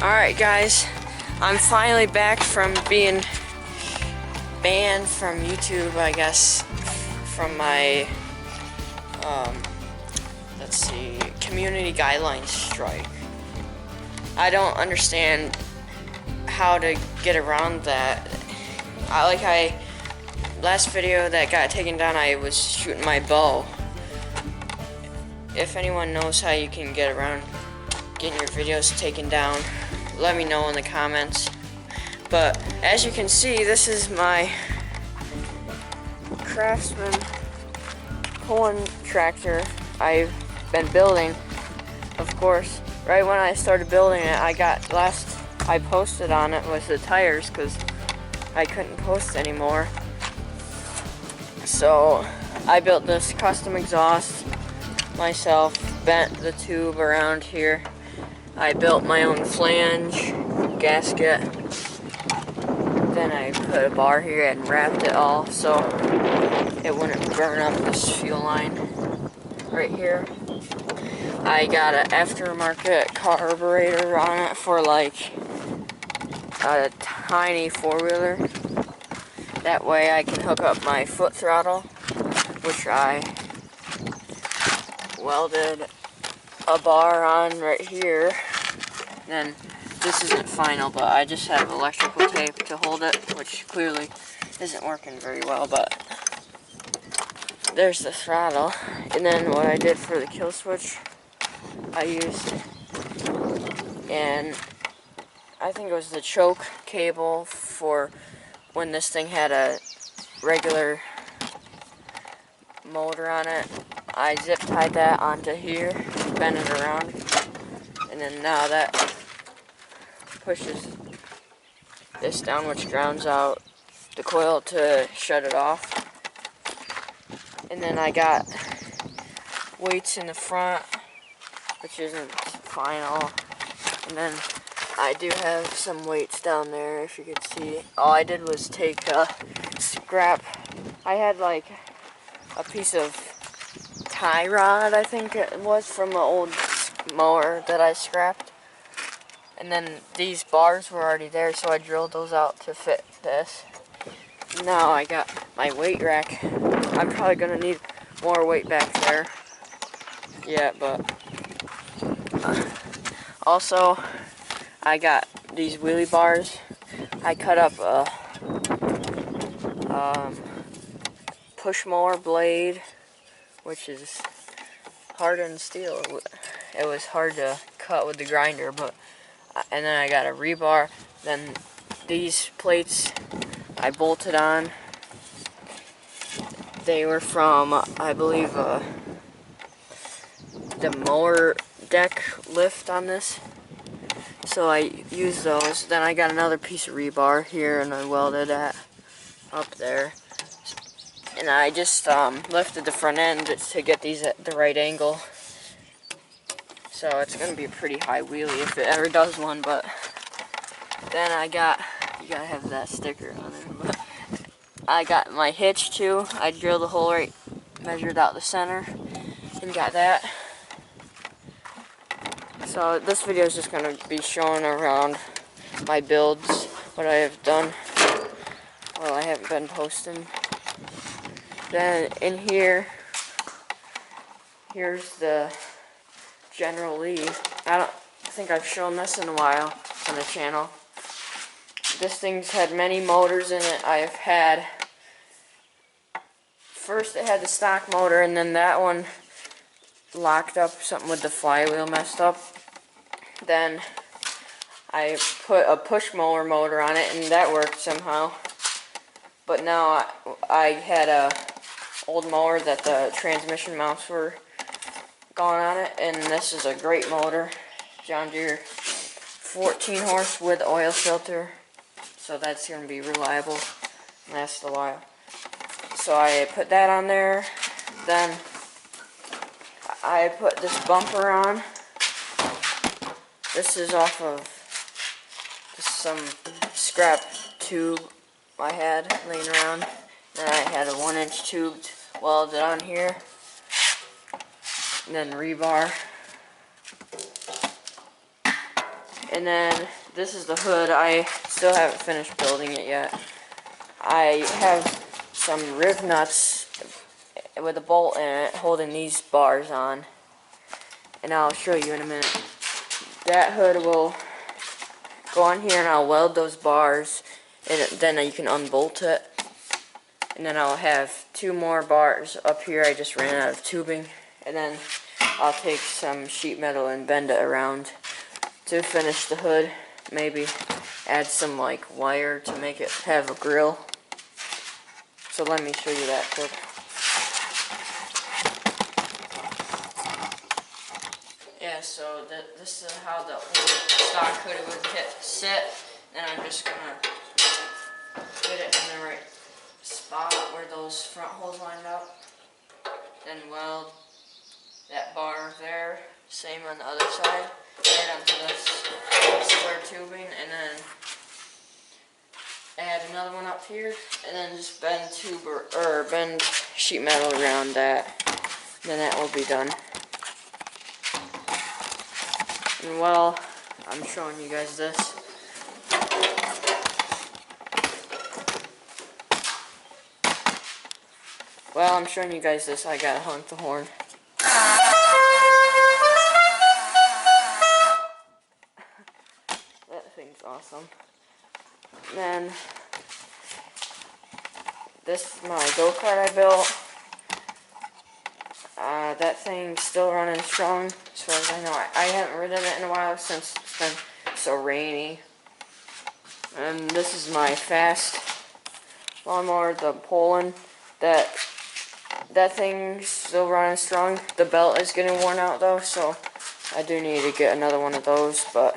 Alright guys, I'm finally back from being banned from YouTube, I guess, from my, let's see, community guidelines strike. I don't understand how to get around that. Last video that got taken down, I was shooting my bow. If anyone knows how you can get around getting your videos taken down, let me know in the comments. But as you can see, this is my Craftsman pulling tractor I've been building. Of course, right when I started building it, I posted on it was the tires because I couldn't post anymore. So I built this custom exhaust myself, bent the tube around here. I built my own flange, gasket. Then I put a bar here and wrapped it all so it wouldn't burn up this fuel line right here. I got an aftermarket carburetor on it for like a tiny four-wheeler. That way I can hook up my foot throttle, which I welded a bar on right here. Then this isn't final, but I just have electrical tape to hold it, which clearly isn't working very well, but there's the throttle. And then what I did for the kill switch, I used, and I think it was the choke cable for when this thing had a regular motor on it. I zip tied that onto here, bend it around, and then now that pushes this down, which grounds out the coil to shut it off. And then I got weights in the front, which isn't final. And then I do have some weights down there, if you could see. All I did was take a scrap. I had like a piece of tie rod, I think it was, from an old mower that I scrapped. And then these bars were already there, so I drilled those out to fit this. Now I got my weight rack. I'm probably gonna need more weight back there. Yeah, but also I got these wheelie bars. I cut up a push mower blade, which is hardened steel. It was hard to cut with the grinder, but and then I got a rebar. Then these plates I bolted on. They were from, I believe, the mower deck lift on this. So I used those. Then I got another piece of rebar here and I welded that up there. And I just lifted the front end to get these at the right angle. So it's going to be a pretty high wheelie if it ever does one, but then you gotta have that sticker on there. But I got my hitch too. I drilled a hole right, measured out the center, and got that. So this video is just going to be showing around my builds, what I have done. Well, I haven't been posting. Then in here, here's the General Lee. I don't think I've shown this in a while on the channel. This thing's had many motors in it. I have had, first it had the stock motor, and then that one locked up, something with the flywheel messed up. Then I put a push mower motor on it, and that worked somehow. But now I had a old mower that the transmission mounts were gone on it, and this is a great motor, John Deere 14 horse with oil filter, so that's going to be reliable, last a while. So I put that on there. Then I put this bumper on. This is off of just some scrap tube I had laying around. Then I had a 1-inch tube welded on here. And then rebar. And then this is the hood. I still haven't finished building it yet. I have some rib nuts with a bolt in it holding these bars on. And I'll show you in a minute. That hood will go on here and I'll weld those bars. And then you can unbolt it. And then I'll have 2 more bars up here. I just ran out of tubing. And then I'll take some sheet metal and bend it around to finish the hood. Maybe add some like wire to make it have a grill. So let me show you that quick. Yeah, so this is how the stock hood would sit. And I'm just gonna get it in the right spot where those front holes lined up. Then weld that bar there, same on the other side, right onto this square tubing, and then add another one up here, and then just bend bend sheet metal around that. Then that will be done. And while I'm showing you guys this, I gotta honk the horn. That thing's awesome. And then this is my go-kart I built. That thing's still running strong as far as I know. I haven't ridden it in a while since it's been so rainy. And this is my fast lawnmower, the Poland. That thing's still running strong. The belt is getting worn out though, so I do need to get another one of those. But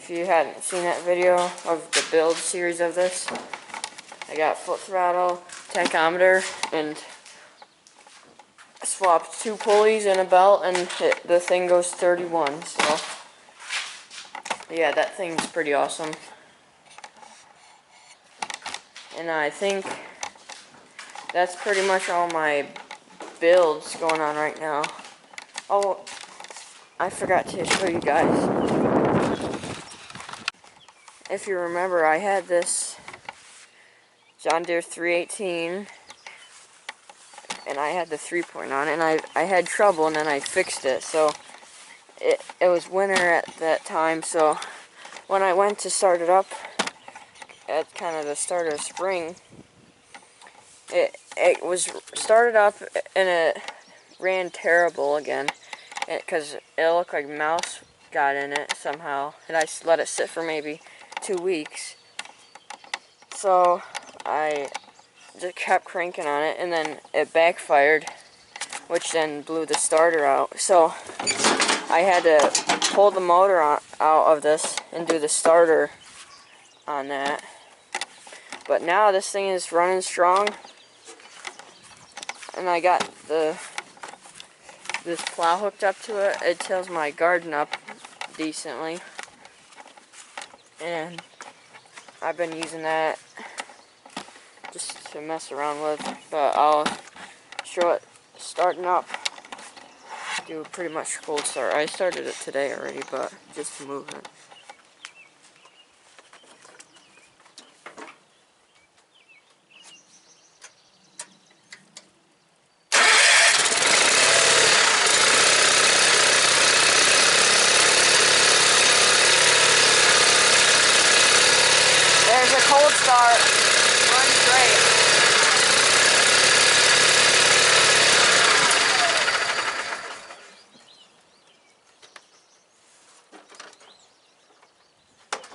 if you hadn't seen that video of the build series of this, I got foot throttle, tachometer, and swapped 2 pulleys and a belt, and the thing goes 31. So yeah, that thing's pretty awesome. And I think that's pretty much all my builds going on right now. Oh, I forgot to show you guys. If you remember, I had this John Deere 318, and I had the 3-point on it, and I had trouble, and then I fixed it. So it was winter at that time, so when I went to start it up at kind of the start of spring, it was started up and it ran terrible again, because it looked like mouse got in it somehow, and I let it sit for maybe 2 weeks. So I just kept cranking on it, and then it backfired, which then blew the starter out. So I had to pull the motor out of this and do the starter on that. But now this thing is running strong, and I got this plow hooked up to it. It tills my garden up decently, and I've been using that just to mess around with. But I'll show it starting up. Do a pretty much cold start. I started it today already, but just to move it. There's a cold start. Runs great.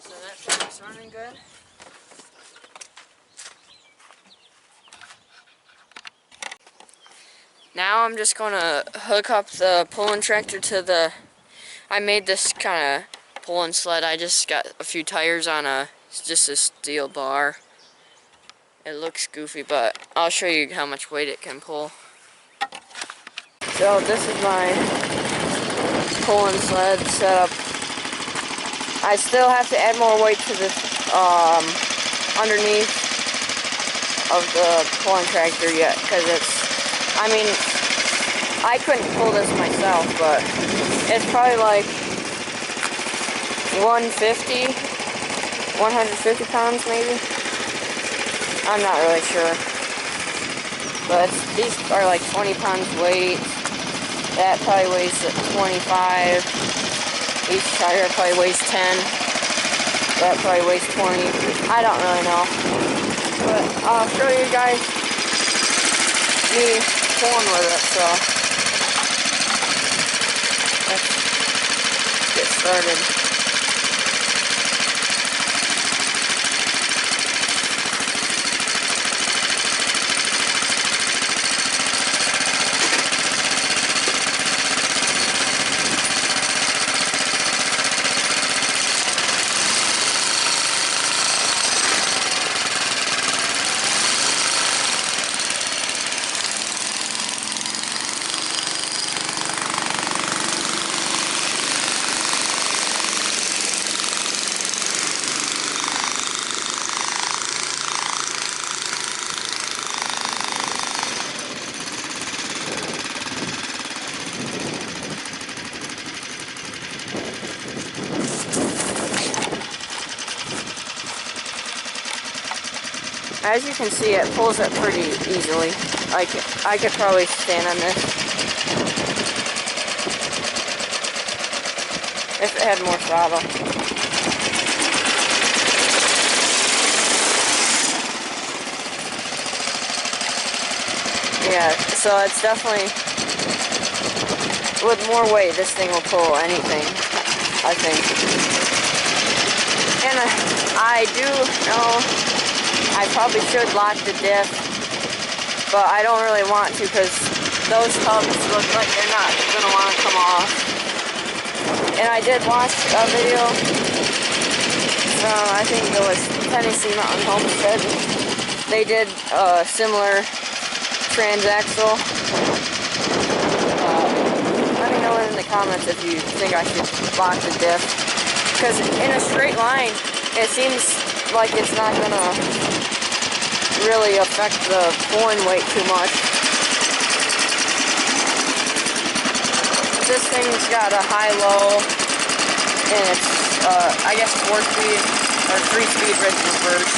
So that truck's running good. Now I'm just gonna hook up the pulling tractor to the. I made this kind of pulling sled. I just got a few tires on just a steel bar. It looks goofy, but I'll show you how much weight it can pull. So this is my pulling sled setup. I still have to add more weight to this underneath of the pulling tractor yet, because I mean, I couldn't pull this myself, but it's probably like 150, 150 pounds maybe. I'm not really sure. But these are like 20 pounds weight. That probably weighs 25. Each tire probably weighs 10. That probably weighs 20. I don't really know. But I'll show you guys me pulling with it, so let's get started. As you can see, it pulls it pretty easily. I could probably stand on this if it had more throttle. Yeah, so it's definitely, with more weight, this thing will pull anything, I think. And I do know I probably should lock the diff, but I don't really want to because those hubs look like they're not going to want to come off. And I did watch a video from, I think it was Tennessee Mountain Homestead. They did a similar transaxle. Let me know in the comments if you think I should lock the diff. Because in a straight line, it seems like it's not going to really affect the pulling weight too much. This thing's got a high-low, and it's, I guess 4-speed, or 3-speed ridge reverse.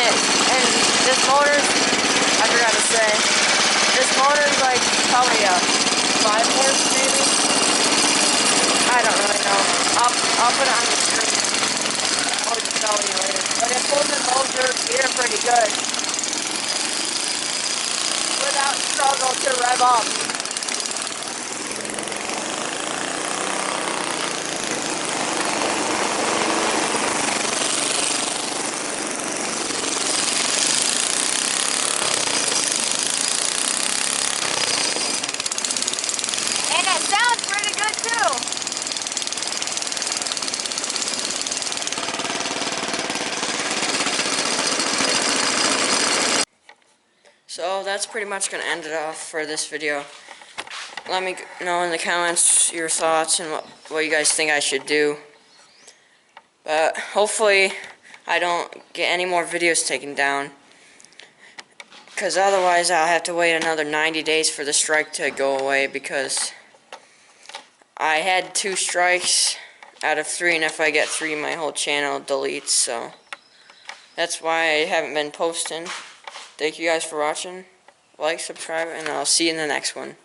And this motor, I forgot to say, this motor's like probably a 5-horse maybe? I don't really know. I'll put it on the screen. I'll just tell you later. But it pulls in both gear pretty good. Without struggle to rev up. And it sounds pretty good too. So that's pretty much going to end it off for this video. Let me know in the comments your thoughts and what you guys think I should do. But hopefully I don't get any more videos taken down, because otherwise I'll have to wait another 90 days for the strike to go away, because I had 2 strikes out of 3, and if I get 3 my whole channel deletes, so that's why I haven't been posting. Thank you guys for watching. Like, subscribe, and I'll see you in the next one.